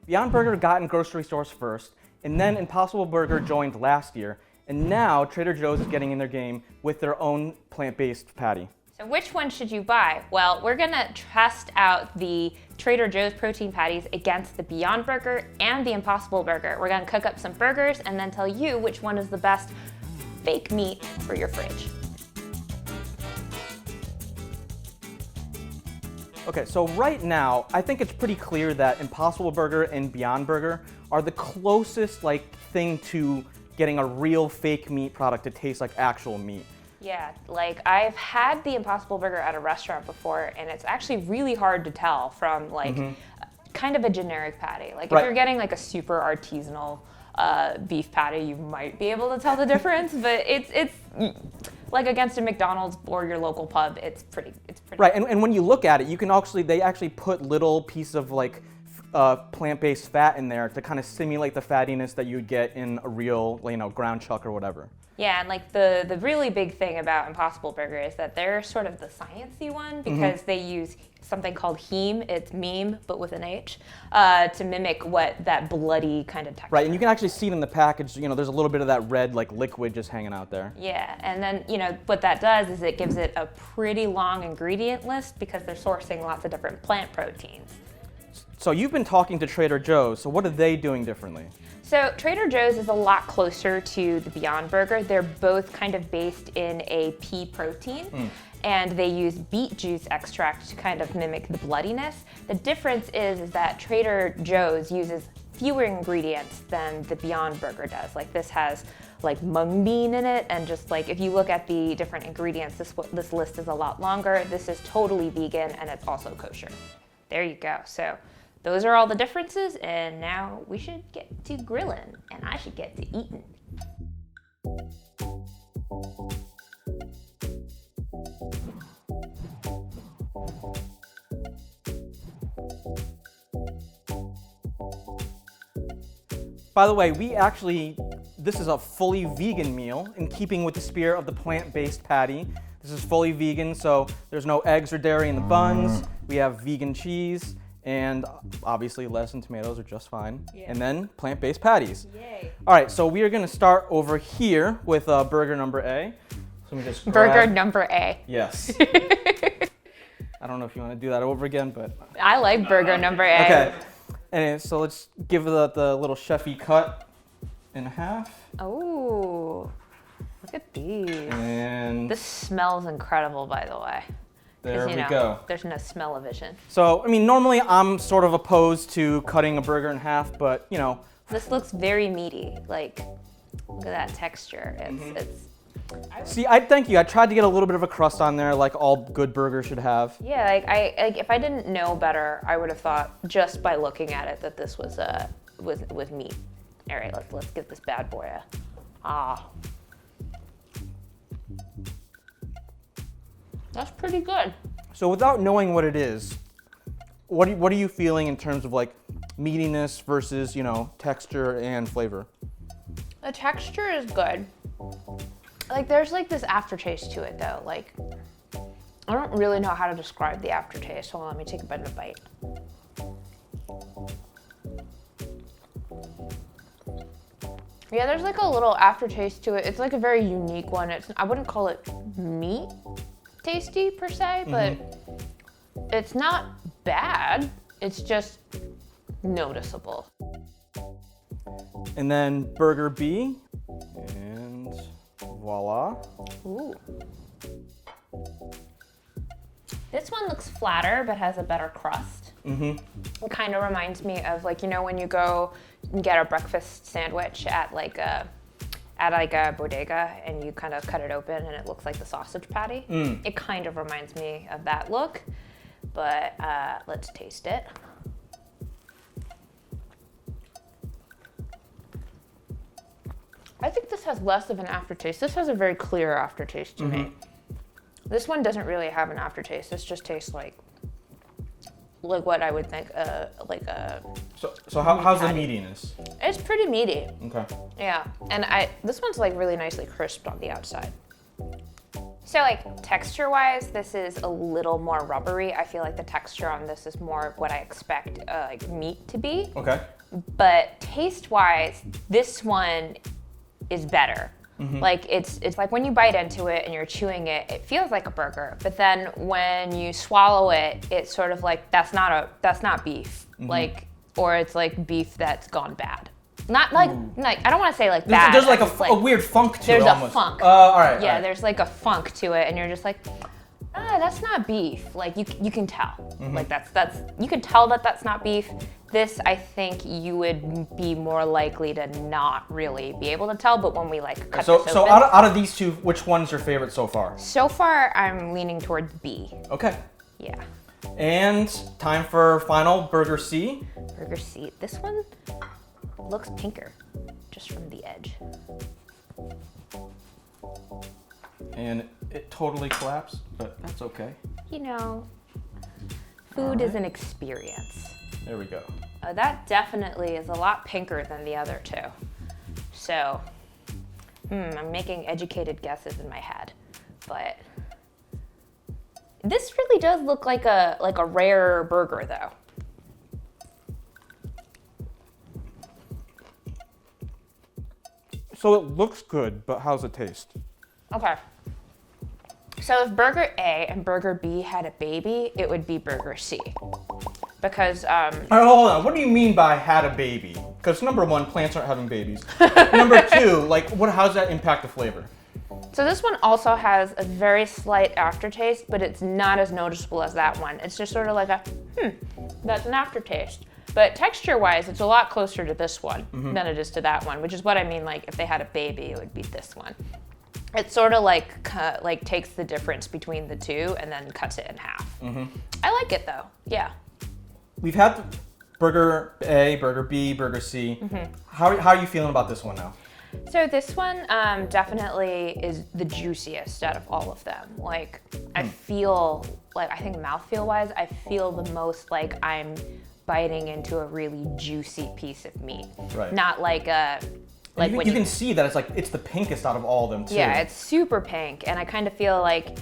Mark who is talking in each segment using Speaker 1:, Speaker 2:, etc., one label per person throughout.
Speaker 1: Beyond Burger got in grocery stores first, and then Impossible Burger joined last year, and now Trader Joe's is getting in their game with their own plant-based patty.
Speaker 2: So which one should you buy? Well, we're gonna test out the Trader Joe's protein patties against the Beyond Burger and the Impossible Burger. We're gonna cook up some burgers and then tell you which one is the best fake meat for your fridge.
Speaker 1: Okay, so right now, I think it's pretty clear that Impossible Burger and Beyond Burger are the closest thing to getting a real fake meat product to taste like actual meat.
Speaker 2: Yeah, I've had the Impossible Burger at a restaurant before, and it's actually really hard to tell from kind of a generic patty. If you're getting a super artisanal beef patty, you might be able to tell the difference, but it's against a McDonald's or your local pub, it's pretty.
Speaker 1: Right, and when you look at it, they actually put little pieces of plant-based fat in there to kind of simulate the fattiness that you would get in a real, ground chuck or whatever.
Speaker 2: Yeah, and the really big thing about Impossible Burger is that they're sort of the sciencey one because they use something called heme, it's meme, but with an H, to mimic what that bloody kind of texture.
Speaker 1: Right, and you can actually see it in the package, there's a little bit of that red liquid just hanging out there.
Speaker 2: Yeah, and then, what that does is it gives it a pretty long ingredient list because they're sourcing lots of different plant proteins.
Speaker 1: So you've been talking to Trader Joe's, so what are they doing differently?
Speaker 2: So Trader Joe's is a lot closer to the Beyond Burger. They're both kind of based in a pea protein, and they use beet juice extract to kind of mimic the bloodiness. The difference is that Trader Joe's uses fewer ingredients than the Beyond Burger does. This has mung bean in it, and just if you look at the different ingredients, this list is a lot longer. This is totally vegan, and it's also kosher. There you go. So those are all the differences, and now we should get to grilling, and I should get to eating.
Speaker 1: By the way, this is a fully vegan meal in keeping with the spirit of the plant-based patty. This is fully vegan, so there's no eggs or dairy in the buns. We have vegan cheese. And obviously lettuce and tomatoes are just fine. Yeah. And then plant-based patties.
Speaker 2: Yay.
Speaker 1: All right, so we are gonna start over here with burger number A. So let me just
Speaker 2: Burger number A.
Speaker 1: Yes. I don't know if you wanna do that over again, but.
Speaker 2: I like burger number A.
Speaker 1: Okay, and so let's give it the little chefy cut in half.
Speaker 2: Oh, look at these.
Speaker 1: And
Speaker 2: this smells incredible, by the way.
Speaker 1: There we go.
Speaker 2: There's no smell-o-vision.
Speaker 1: So, normally I'm sort of opposed to cutting a burger in half, but,
Speaker 2: This looks very meaty. Look at that texture.
Speaker 1: See, thank you. I tried to get a little bit of a crust on there, like all good burgers should have.
Speaker 2: Yeah, if I didn't know better, I would have thought just by looking at it that this was with meat. All right, let's get this bad boy. That's pretty good.
Speaker 1: So without knowing what it is, what are you feeling in terms of meatiness versus, texture and flavor?
Speaker 2: The texture is good. There's this aftertaste to it though. I don't really know how to describe the aftertaste. Hold on, let me take a bite of a bite. Yeah, there's a little aftertaste to it. It's a very unique one. I wouldn't call it meat tasty per se, but it's not bad. It's just noticeable.
Speaker 1: And then burger B, and voila.
Speaker 2: Ooh. This one looks flatter, but has a better crust. It kind of reminds me of when you go and get a breakfast sandwich at a bodega and you kind of cut it open and it looks like the sausage patty. It kind of reminds me of that look, but let's taste it. I think this has less of an aftertaste. This has a very clear aftertaste to me. This one doesn't really have an aftertaste. This just tastes like what I would think
Speaker 1: So how's the meatiness?
Speaker 2: It's pretty meaty.
Speaker 1: Okay.
Speaker 2: Yeah, and this one's really nicely crisped on the outside. So like texture-wise, this is a little more rubbery. I feel like the texture on this is more what I expect like meat to be.
Speaker 1: Okay.
Speaker 2: But taste-wise, this one is better. Like it's like when you bite into it and you're chewing it, it feels like a burger. But then when you swallow it, it's sort of like that's not beef. Like, or it's like beef that's gone bad. Not like I don't want to say like bad.
Speaker 1: There's like a weird funk to it.
Speaker 2: There's
Speaker 1: almost.
Speaker 2: a funk.
Speaker 1: All right.
Speaker 2: Yeah,
Speaker 1: all right.
Speaker 2: there's like a funk to it, and you're just like, that's not beef. Like you can tell. Like that's you can tell that that's not beef. This, I think you would be more likely to not really be able to tell, but when we like cut this open.
Speaker 1: So out of these two, which one's your favorite so far?
Speaker 2: So far, I'm leaning towards B.
Speaker 1: Okay.
Speaker 2: Yeah.
Speaker 1: And time for final burger C.
Speaker 2: Burger C. This one looks pinker, just from the edge.
Speaker 1: And it totally collapsed, but that's okay.
Speaker 2: You know, food is an experience.
Speaker 1: There we go.
Speaker 2: That definitely is a lot pinker than the other two. So, I'm making educated guesses in my head, but this really does look like a rare burger, though.
Speaker 1: So it looks good, but how's it taste?
Speaker 2: Okay. So if Burger A and Burger B had a baby, it would be Burger C. Because,
Speaker 1: All right, hold on. What do you mean by had a baby? Because number one, plants aren't having babies. Number two, like, how does that impact the flavor?
Speaker 2: So this one also has a very slight aftertaste, but it's not as noticeable as that one. It's just sort of like a, that's an aftertaste. But texture-wise, it's a lot closer to this one than it is to that one, which is what I mean, like, if they had a baby, it would be this one. It sort of like takes the difference between the two and then cuts it in half. I like it, though. Yeah.
Speaker 1: We've had Burger A, Burger B, Burger C. How are you feeling about this one now?
Speaker 2: So this one definitely is the juiciest out of all of them. Like, I feel, like, I think mouthfeel-wise, I feel the most like I'm biting into a really juicy piece of meat.
Speaker 1: Right.
Speaker 2: Not like a... Like
Speaker 1: you can see that it's the pinkest out of all of them, too.
Speaker 2: Yeah, it's super pink, and I kind of feel like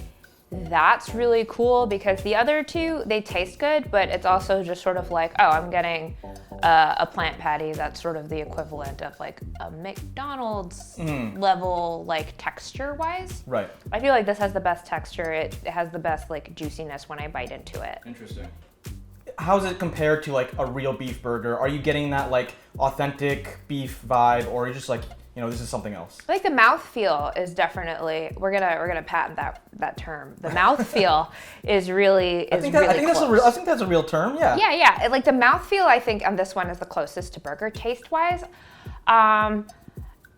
Speaker 2: that's really cool because the other two, they taste good, but it's also just sort of like, oh, I'm getting a plant patty that's sort of the equivalent of like a McDonald's level, like texture-wise.
Speaker 1: Right.
Speaker 2: I feel like this has the best texture. It has the best like juiciness when I bite into it.
Speaker 1: Interesting. How's it compared to like a real beef burger? Are you getting that like authentic beef vibe, or are you just like, you know, this is something else?
Speaker 2: I think the mouthfeel is definitely, we're gonna patent that term. The mouthfeel is really close.
Speaker 1: I think that's a real term. Yeah.
Speaker 2: Yeah. Like the mouthfeel, I think on this one is the closest to burger taste-wise.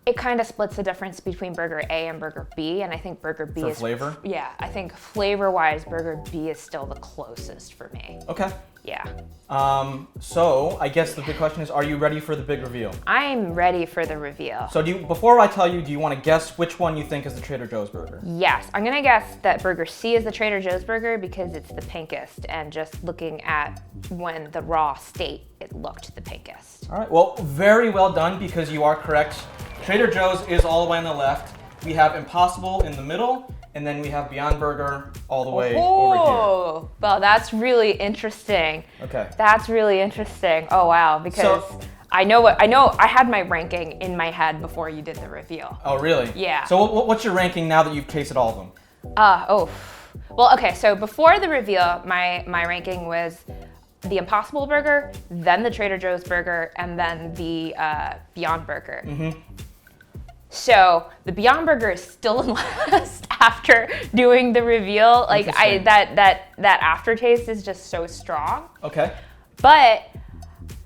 Speaker 2: It kind of splits the difference between Burger A and Burger B, and I think Burger B is
Speaker 1: flavor.
Speaker 2: Yeah, I think flavor-wise, Burger B is still the closest for me.
Speaker 1: Okay.
Speaker 2: Yeah.
Speaker 1: So I guess the big question is, are you ready for the big reveal?
Speaker 2: I'm ready for the reveal.
Speaker 1: So before I tell you, do you want to guess which one you think is the Trader Joe's burger?
Speaker 2: Yes, I'm gonna guess that Burger C is the Trader Joe's burger because it's the pinkest, and just looking at when the raw state, it looked the pinkest.
Speaker 1: All right, well, very well done because you are correct. Trader Joe's is all the way on the left. We have Impossible in the middle, and then we have Beyond Burger all the way over here.
Speaker 2: Well, that's really interesting.
Speaker 1: Okay.
Speaker 2: That's really interesting. Oh wow, because I know I had my ranking in my head before you did the reveal.
Speaker 1: Oh really?
Speaker 2: Yeah.
Speaker 1: So what's your ranking now that you've tasted all of them?
Speaker 2: Well, okay, so before the reveal, my ranking was the Impossible Burger, then the Trader Joe's burger, and then the Beyond Burger. So the Beyond Burger is still in last after doing the reveal. Like that aftertaste is just so strong.
Speaker 1: Okay.
Speaker 2: But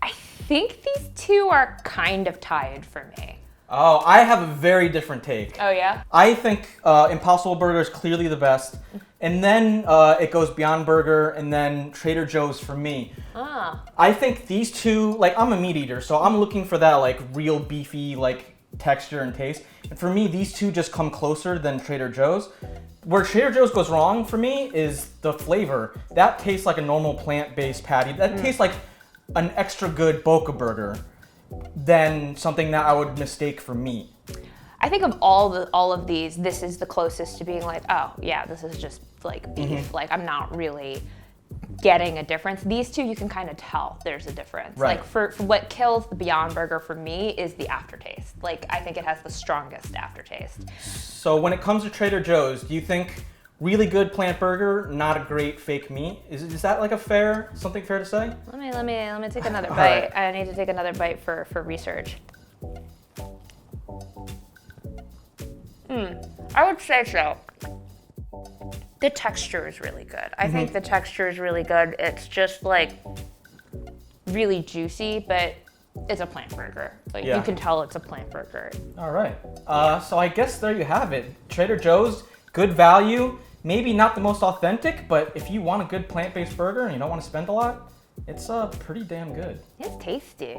Speaker 2: I think these two are kind of tied for me.
Speaker 1: Oh, I have a very different take.
Speaker 2: Oh yeah?
Speaker 1: I think Impossible Burger is clearly the best. And then it goes Beyond Burger, and then Trader Joe's for me. I think these two, like, I'm a meat eater, so I'm looking for that like real beefy like texture and taste. And for me, these two just come closer than Trader Joe's. Where Trader Joe's goes wrong for me is the flavor. That tastes like a normal plant-based patty. That tastes like an extra good Boca burger than something that I would mistake for meat.
Speaker 2: I think of all of these, this is the closest to being like, oh yeah, this is just like beef. Like I'm not really getting a difference. These two, you can kind of tell there's a difference.
Speaker 1: Right.
Speaker 2: Like for what kills the Beyond Burger for me is the aftertaste. Like I think it has the strongest aftertaste.
Speaker 1: So when it comes to Trader Joe's, do you think really good plant burger, not a great fake meat? Is that like something fair to say?
Speaker 2: Let me take another
Speaker 1: All
Speaker 2: bite.
Speaker 1: right.
Speaker 2: I need to take another bite for research. I would say so. The texture is really good. I think the texture is really good. It's just like really juicy, but it's a plant burger. Like
Speaker 1: Yeah.
Speaker 2: you can tell it's a plant burger.
Speaker 1: All right. So I guess there you have it. Trader Joe's, good value. Maybe not the most authentic, but if you want a good plant-based burger and you don't want to spend a lot, it's pretty damn good.
Speaker 2: It's tasty.